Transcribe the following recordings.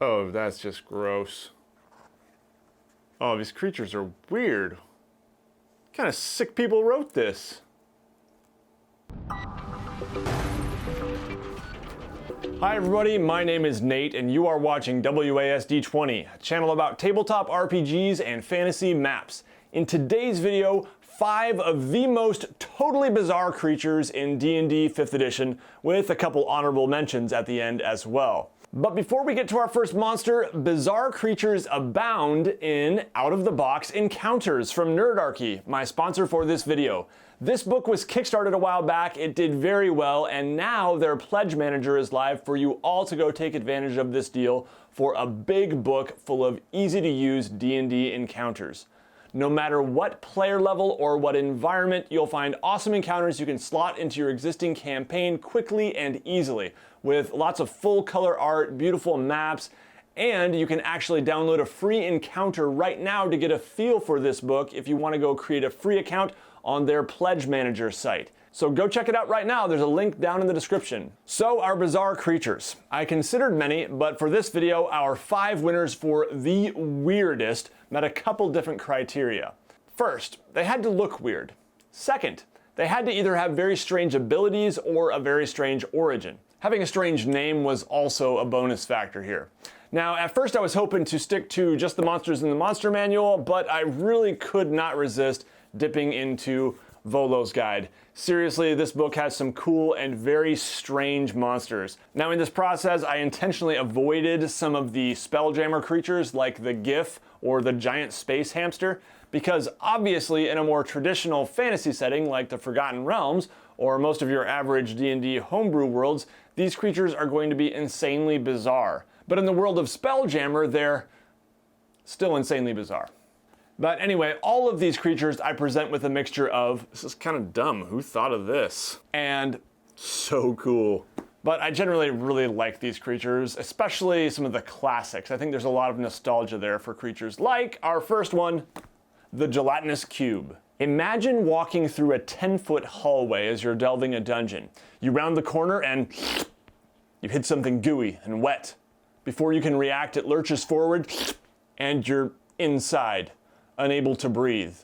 Oh, that's just gross. Oh, these creatures are weird. What kind of sick people wrote this? Hi everybody, my name is Nate and you are watching WASD20, a channel about tabletop RPGs and fantasy maps. In today's video, 5 of the most totally bizarre creatures in D&D 5th edition, with a couple honorable mentions at the end as well. But before we get to our first monster, bizarre creatures abound in out-of-the-box encounters from Nerdarchy, my sponsor for this video. This book was kickstarted a while back, it did very well, and now their pledge manager is live for you all to go take advantage of this deal for a big book full of easy-to-use D&D encounters. No matter what player level or what environment, you'll find awesome encounters you can slot into your existing campaign quickly and easily, with lots of full color art, beautiful maps, and you can actually download a free encounter right now to get a feel for this book if you want to go create a free account on their Pledge Manager site. So go check it out right now, there's a link down in the description. So our bizarre creatures. I considered many, but for this video, our 5 winners for the weirdest met a couple different criteria. First, they had to look weird. Second, they had to either have very strange abilities or a very strange origin. Having a strange name was also a bonus factor here. Now, at first I was hoping to stick to just the monsters in the monster manual, but I really could not resist dipping into Volo's Guide. Seriously, this book has some cool and very strange monsters. Now in this process, I intentionally avoided some of the Spelljammer creatures like the Gif or the giant space hamster, because obviously in a more traditional fantasy setting like the Forgotten Realms or most of your average D&D homebrew worlds, these creatures are going to be insanely bizarre. But in the world of Spelljammer, they're still insanely bizarre. But anyway, all of these creatures I present with a mixture of, this is kind of dumb, who thought of this? And so cool. But I generally really like these creatures, especially some of the classics. I think there's a lot of nostalgia there for creatures like our first one, the Gelatinous Cube. Imagine walking through a 10-foot hallway as you're delving a dungeon. You round the corner and you hit something gooey and wet. Before you can react, it lurches forward and you're inside, unable to breathe.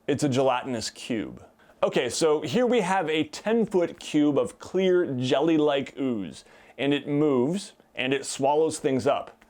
It's a gelatinous cube. Okay, so here we have a 10-foot cube of clear jelly-like ooze, and it moves and it swallows things up.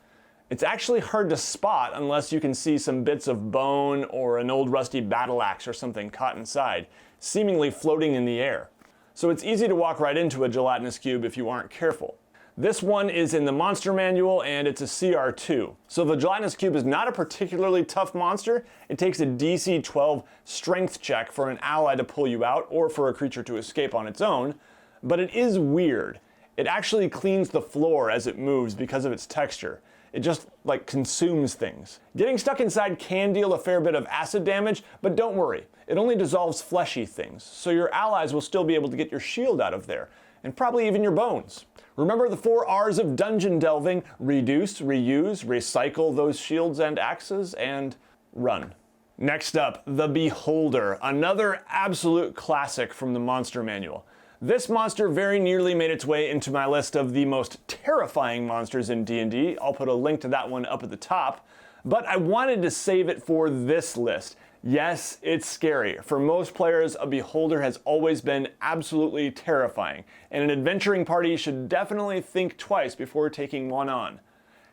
It's actually hard to spot unless you can see some bits of bone or an old rusty battle axe or something caught inside, seemingly floating in the air. So it's easy to walk right into a gelatinous cube if you aren't careful. This one is in the monster manual and it's a CR2. So the Gelatinous Cube is not a particularly tough monster. It takes a DC 12 strength check for an ally to pull you out or for a creature to escape on its own, but it is weird. It actually cleans the floor as it moves because of its texture. It just like consumes things. Getting stuck inside can deal a fair bit of acid damage, but don't worry, it only dissolves fleshy things, so your allies will still be able to get your shield out of there, and probably even your bones. Remember the 4 R's of dungeon delving: reduce, reuse, recycle those shields and axes, and run. Next up, the Beholder, another absolute classic from the monster manual. This monster very nearly made its way into my list of the most terrifying monsters in D&D. I'll put a link to that one up at the top, but I wanted to save it for this list. Yes, it's scary. For most players, a Beholder has always been absolutely terrifying, and an adventuring party should definitely think twice before taking one on.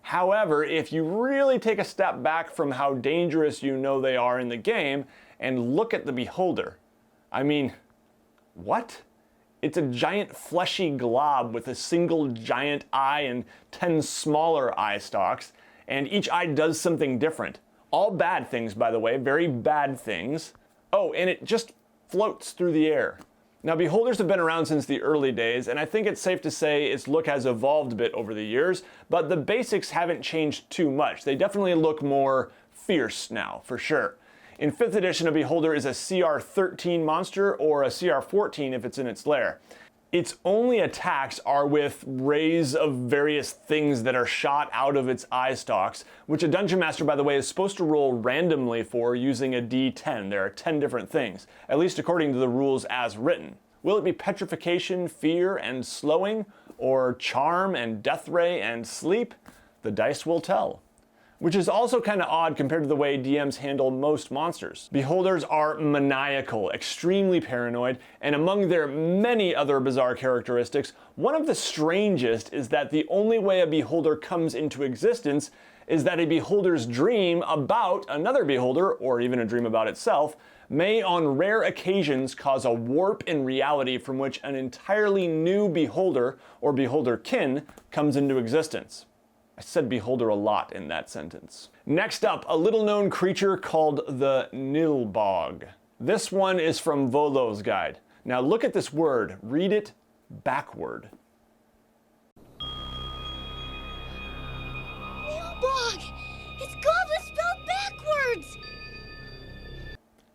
However, if you really take a step back from how dangerous you know they are in the game and look at the Beholder, I mean, what? It's a giant fleshy glob with a single giant eye and 10 smaller eye stalks, and each eye does something different. All bad things, by the way, very bad things. Oh, and it just floats through the air. Now, Beholders have been around since the early days, and I think it's safe to say its look has evolved a bit over the years, but the basics haven't changed too much. They definitely look more fierce now, for sure. In 5th edition, a Beholder is a CR 13 monster, or a CR 14 if it's in its lair. Its only attacks are with rays of various things that are shot out of its eye stalks, which a Dungeon Master, by the way, is supposed to roll randomly for using a D10. There are 10 different things, at least according to the rules as written. Will it be petrification, fear, and slowing, or charm and death ray and sleep? The dice will tell. Which is also kind of odd compared to the way DMs handle most monsters. Beholders are maniacal, extremely paranoid, and among their many other bizarre characteristics, one of the strangest is that the only way a beholder comes into existence is that a beholder's dream about another beholder, or even a dream about itself, may on rare occasions cause a warp in reality from which an entirely new beholder, or beholderkin, comes into existence. I said beholder a lot in that sentence. Next up, a little known creature called the nilbog. This one is from Volo's guide. Now look at this word, read it backward. Nilbog! It's goblin spelled backwards!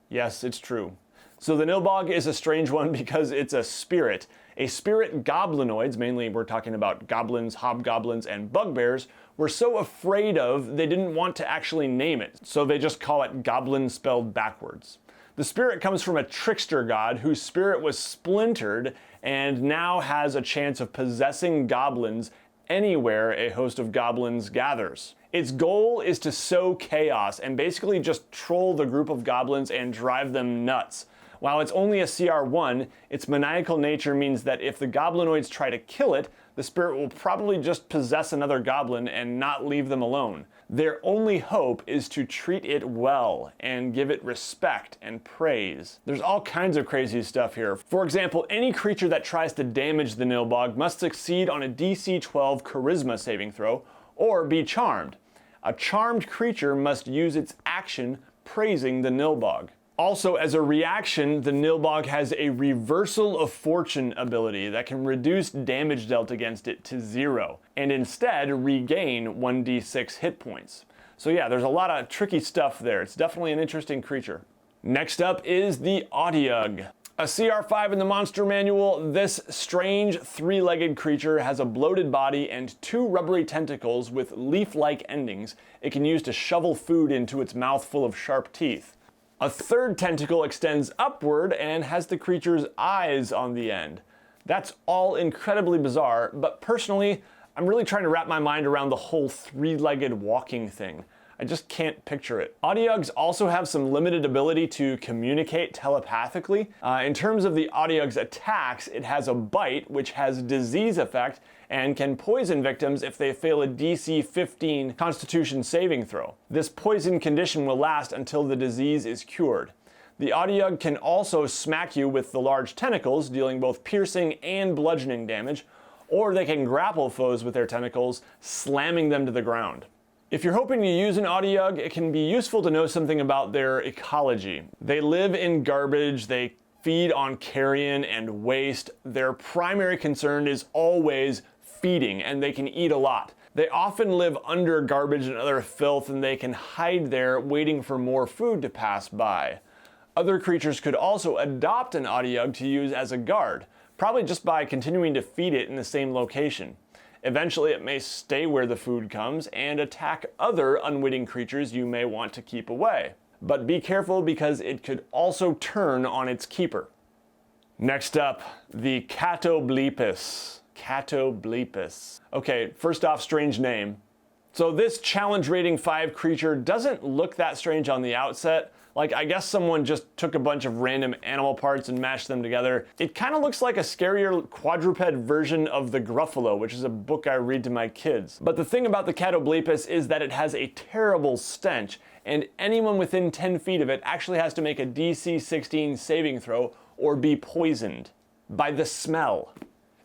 Yes, it's true. So the nilbog is a strange one because it's a spirit. A spirit goblinoids, mainly we're talking about goblins, hobgoblins, and bugbears, were so afraid of they didn't want to actually name it, so they just call it goblin spelled backwards. The spirit comes from a trickster god whose spirit was splintered and now has a chance of possessing goblins anywhere a host of goblins gathers. Its goal is to sow chaos and basically just troll the group of goblins and drive them nuts. While it's only a CR1, its maniacal nature means that if the goblinoids try to kill it, the spirit will probably just possess another goblin and not leave them alone. Their only hope is to treat it well and give it respect and praise. There's all kinds of crazy stuff here. For example, any creature that tries to damage the nilbog must succeed on a DC 12 charisma saving throw or be charmed. A charmed creature must use its action praising the nilbog. Also, as a reaction, the nilbog has a reversal of fortune ability that can reduce damage dealt against it to 0, and instead regain 1d6 hit points. So yeah, there's a lot of tricky stuff there. It's definitely an interesting creature. Next up is the Audiogarf. A CR5 in the monster manual, this strange three-legged creature has a bloated body and 2 rubbery tentacles with leaf-like endings it can use to shovel food into its mouth full of sharp teeth. A 3rd tentacle extends upward and has the creature's eyes on the end. That's all incredibly bizarre, but personally, I'm really trying to wrap my mind around the whole 3-legged walking thing. I just can't picture it. Audiogarfs also have some limited ability to communicate telepathically. In terms of the Audiogarf's attacks, it has a bite, which has disease effect, and can poison victims if they fail a DC 15 Constitution saving throw. This poison condition will last until the disease is cured. The Audiogarf can also smack you with the large tentacles, dealing both piercing and bludgeoning damage, or they can grapple foes with their tentacles, slamming them to the ground. If you're hoping to use an Audiogarf, it can be useful to know something about their ecology. They live in garbage, they feed on carrion and waste. Their primary concern is always feeding, and they can eat a lot. They often live under garbage and other filth, and they can hide there waiting for more food to pass by. Other creatures could also adopt an Audiogarf to use as a guard, probably just by continuing to feed it in the same location. Eventually it may stay where the food comes and attack other unwitting creatures you may want to keep away. But be careful because it could also turn on its keeper. Next up, the catoh bleepus. Catoh bleepus. Okay, first off, strange name. So this challenge rating 5 creature doesn't look that strange on the outset. Like, I guess someone just took a bunch of random animal parts and mashed them together. It kind of looks like a scarier quadruped version of the Gruffalo, which is a book I read to my kids. But the thing about the catoh bleepus is that it has a terrible stench, and anyone within 10 feet of it actually has to make a DC 16 saving throw or be poisoned by the smell.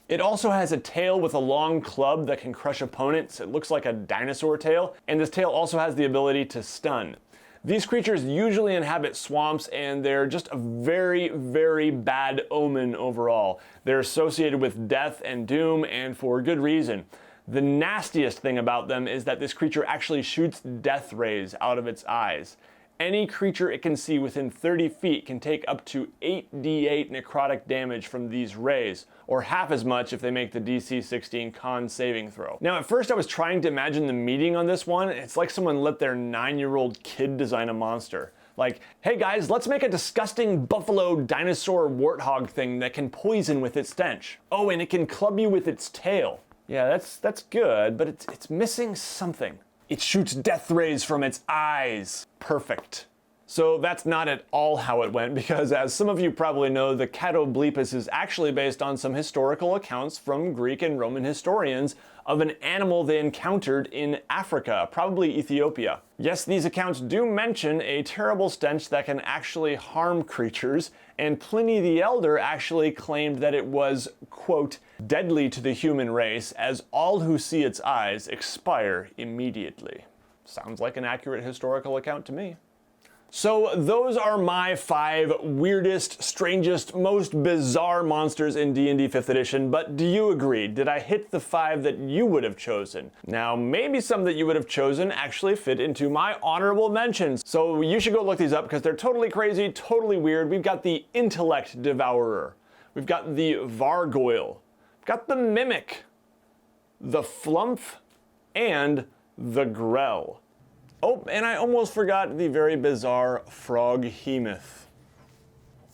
It also has a tail with a long club that can crush opponents. It looks like a dinosaur tail, and this tail also has the ability to stun. These creatures usually inhabit swamps, and they're just a very, very bad omen overall. They're associated with death and doom, and for good reason. The nastiest thing about them is that this creature actually shoots death rays out of its eyes. Any creature it can see within 30 feet can take up to 8d8 necrotic damage from these rays, or half as much if they make the DC 16 con saving throw. Now at first I was trying to imagine the meating on this one. It's like someone let their 9-year-old kid design a monster. Like, hey guys, let's make a disgusting buffalo dinosaur warthog thing that can poison with its stench. Oh, and it can club you with its tail. Yeah, that's good, but it's missing something. It shoots death rays from its eyes. Perfect. So that's not at all how it went, because as some of you probably know, the catoh bleepus is actually based on some historical accounts from Greek and Roman historians of an animal they encountered in Africa, probably Ethiopia. Yes, these accounts do mention a terrible stench that can actually harm creatures, and Pliny the Elder actually claimed that it was, quote, deadly to the human race, as all who see its eyes expire immediately. Sounds like an accurate historical account to me. So those are my 5 weirdest, strangest, most bizarre monsters in D&D 5th edition, but do you agree? Did I hit the 5 that you would have chosen? Now, maybe some that you would have chosen actually fit into my honorable mentions, so you should go look these up because they're totally crazy, totally weird. We've got the Intellect Devourer. We've got the Vargoyle. We've got the Mimic, the Flumph, and the Grell. Oh, and I almost forgot the very bizarre Froghemoth.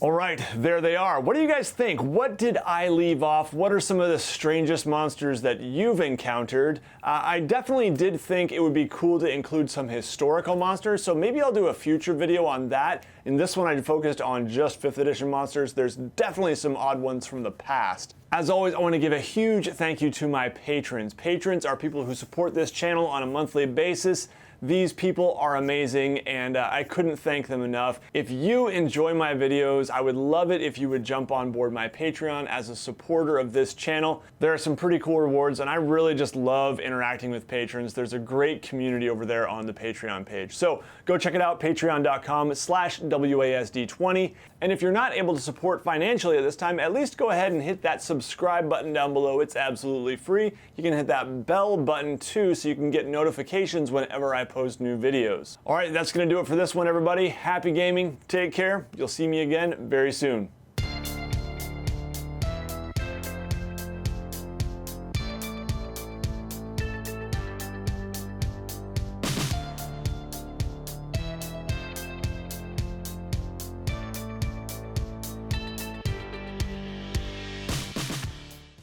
All right, there they are. What do you guys think? What did I leave off? What are some of the strangest monsters that you've encountered? I definitely did think it would be cool to include some historical monsters, so maybe I'll do a future video on that. In this one, I focused on just 5th edition monsters. There's definitely some odd ones from the past. As always, I want to give a huge thank you to my patrons. Patrons are people who support this channel on a monthly basis. These people are amazing, and I couldn't thank them enough. If you enjoy my videos, I would love it if you would jump on board my Patreon as a supporter of this channel. There are some pretty cool rewards, and I really just love interacting with patrons. There's a great community over there on the Patreon page. So go check it out, patreon.com/WASD20. And if you're not able to support financially at this time, at least go ahead and hit that subscribe button down below. It's absolutely free. You can hit that bell button too, so you can get notifications whenever I post new videos. All right, that's gonna do it for this one, everybody. Happy gaming, take care. You'll see me again very soon.